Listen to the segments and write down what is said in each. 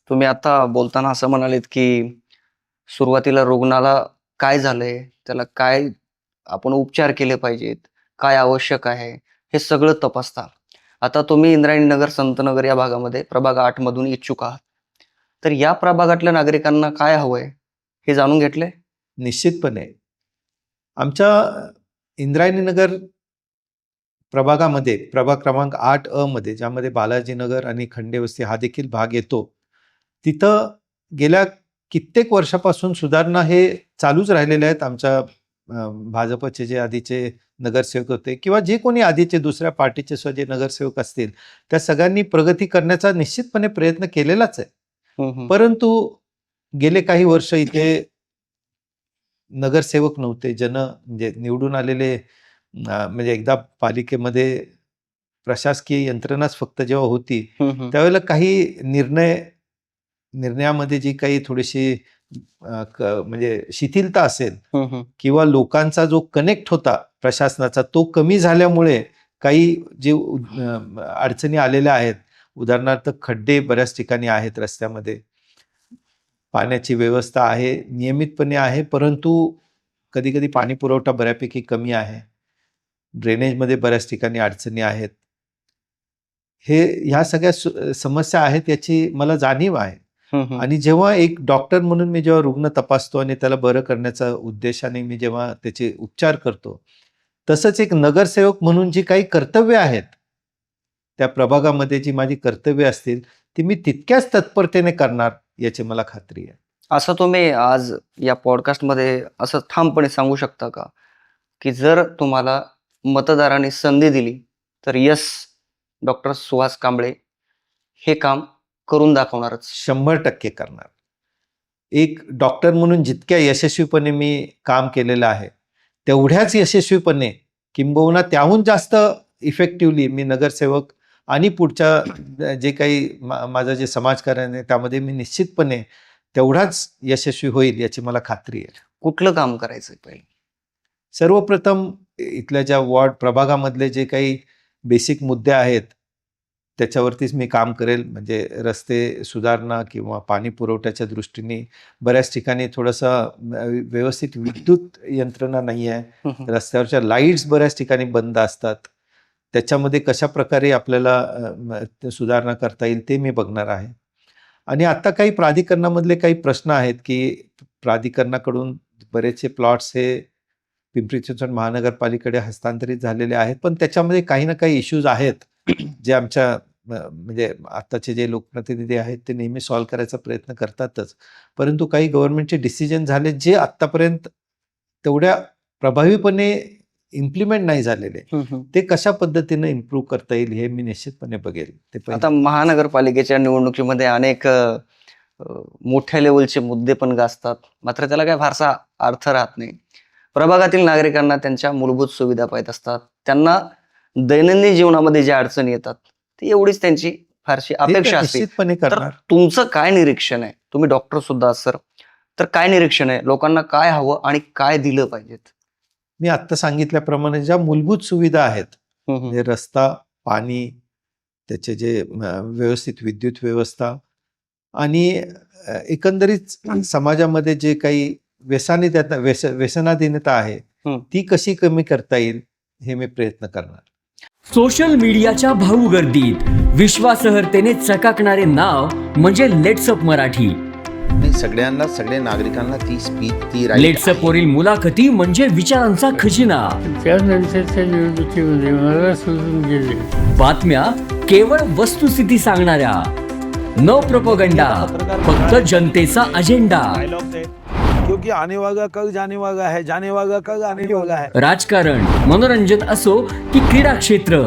तुम्ही आता बोलताना असं म्हणालेत, की सुरुवातीला रुग्णाला काय झालंय, त्याला काय आपण उपचार केले पाहिजेत, काय आवश्यक आहे, हे सगळं तपासता. आता तुम्ही इंद्रायणीनगर, संतनगर या भागामध्ये प्रभाग 8 मधून इच्छुक आहात. तर या प्रभागातल्या नागरिकांना काय हवंय, हे जाणून घेतलंय? निश्चितपणे आमच्या इंद्रायणीनगर प्रभागामध्ये प्रभाग क्रमांक 8 मध्ये, ज्यामध्ये बालाजीनगर आणि खंडेवस्ती हा देखील भाग येतो, तिथं गेल्या कित्येक वर्षापासून सुधारणा हे चालूच राहिलेले आहेत. आमच्या भाजपचे जे आधीचे नगरसेवक होते किंवा जे कोणी आधीचे दुसऱ्या पार्टीचे सुद्धा जे नगरसेवक असतील, त्या सगळ्यांनी प्रगती करण्याचा निश्चितपणे प्रयत्न केलेलाच आहे. परंतु गेले काही वर्ष इथे नगरसेवक नव्हते. म्हणजे निवडून आलेले म्हणजे एकदा पालिकेमध्ये प्रशासकीय यंत्रणाच फक्त जेव्हा होती, त्यावेळेला काही निर्णयामध्ये जी काही थोडीशी म्हणजे शिथिलता असेल किंवा लोकांचा जो कनेक्ट होता प्रशासनाचा, तो कमी झाल्यामुळे काही जे अडचणी आलेल्या आहेत. उदाहरणार्थ खड्डे बऱ्याच ठिकाणी आहेत रस्त्यामध्ये, पाण्याची व्यवस्था आहे, नियमितपणे आहे, परंतु कधी कधी पाणी पुरवठा बऱ्यापैकी कमी आहे. ड्रेनेजमध्ये बऱ्याच ठिकाणी अडचणी आहेत. ह्या सगळ्या समस्या आहेत याची मला जाणीव आहे. आणि जेव्हा एक डॉक्टर म्हणून मी जेव्हा रुग्ण तपासतो आणि त्याला बरं करण्याचा उद्देशाने मी जेव्हा त्याचे उपचार करतो, तसंच एक नगरसेवक म्हणून जी काही कर्तव्य आहेत, त्या प्रभागामध्ये जी माझी कर्तव्य असतील ती मी तितक्याच तत्परतेने करणार याची मला खात्री आहे. असं तुम्ही आज या पॉडकास्टमध्ये असं ठामपणे सांगू शकता का, की जर तुम्हाला मतदारांनी संधी दिली तर यस, डॉक्टर सुहास कांबळे हे काम करून दाखवणारच? 100% करणार. एक डॉक्टर म्हणून जितक्या यशस्वीपणे मी काम केलेलं आहे, तेवढ्याच यशस्वीपणे किंबहुना त्याहून जास्त इफेक्टिव्हली मी नगरसेवक आणि पुढच्या जे काही माझं जे समाजकारण आहे त्यामध्ये मी निश्चितपणे तेवढाच यशस्वी होईल याची मला खात्री आहे. कुठलं काम करायचं पहिले? सर्वप्रथम इथल्या ज्या वॉर्ड प्रभागामधले जे काही बेसिक मुद्दे आहेत त्याच्यावरतीच मी काम करेल. म्हणजे रस्ते सुधारणा किंवा पाणी पुरवठ्याच्या दृष्टीने बऱ्याच ठिकाणी थोडंसं व्यवस्थित विद्युत यंत्रणा नाही आहे. रस्त्यावरच्या लाईट्स बऱ्याच ठिकाणी बंद असतात. त्याच्यामध्ये कशा प्रकारे आपल्याला सुधारणा करता येईल ते मी बघणार आहे. आणि आता काही प्राधिकरणामधले काही प्रश्न आहेत की प्राधिकरणाकडून बरेचसे प्लॉट्स हे पिंपरी चिंचवड महानगरपालिकेकडे हस्तांतरित झालेले आहेत, पण त्याच्यामध्ये काही ना काही इश्यूज आहेत जे आमच्या म्हणजे आत्ताचे जे लोकप्रतिनिधी आहेत ते नेहमी सॉल्व्ह करायचा प्रयत्न करतातच. परंतु काही गव्हर्नमेंटचे डिसिजन झाले जे आत्तापर्यंत तेवढ्या प्रभावीपणे इम्प्लिमेंट नाही झालेले, ते कशा पद्धतीने इम्प्रूव्ह करता येईल हे मी निश्चितपणे बघेल. ते आता महानगरपालिकेच्या निवडणुकीमध्ये अनेक मोठ्या लेवलचे मुद्दे पण गाजतात, मात्र त्याला काही फारसा अर्थ राहत नाही. प्रभागातील नागरिकांना त्यांच्या मूलभूत सुविधा पाहिजे असतात, त्यांना दैनंदिन जीवनामध्ये ज्या अडचणी येतात ती एवढीच त्यांची फारशी अपेक्षा असते. तर तुमचं काय निरीक्षण आहे? तुम्ही डॉक्टर सुद्धा सर, तर काय निरीक्षण आहे? लोकांना काय हवं आणि काय दिलं पाहिजेत? मी आत्ता सांगितल्याप्रमाणे ज्या मूलभूत सुविधा आहेत, म्हणजे रस्ता, पाणी, त्याचे जे व्यवस्थित विद्युत व्यवस्था आणि एकंदरीत समाजामध्ये जे काही व्यसनाधीनता आहे ती कशी कमी करता येईल हे मी प्रयत्न करणार. सोशल मीडियाच्या भाऊ गर्दीत विश्वासार्हतेने चकाकणारे नाव म्हणजे लेट्सअप मराठी. सगळ्या नागरिकांना ती स्पीच, ती लेट्सअप वरील मुलाखती म्हणजे विचारांचा खजिना. त्यानंतरच्या निवडणुकीमध्ये मला सोडून गेले. बातम्या केवळ वस्तुस्थिती सांगणाऱ्या, न प्रोपगंडा, फक्त जनतेचा अजेंडा. क्योंकि आने वाला कल जाने वाला है, जाने वाला कल आने वाला है. राजकारण, मनोरंजन असो की क्रीडा क्षेत्र,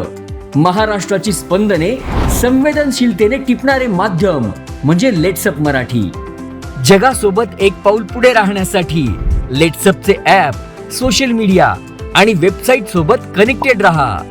महाराष्ट्राची स्पंदने संवेदनशीलतेने टिपणारे माध्यम म्हणजे लेट्सअप मराठी. जगासोबत एक पाऊल पुढे राहण्यासाठी लेट्सअपचे ॲप, सोशल मीडिया आणि वेबसाईट सोबत कनेक्टेड रहा.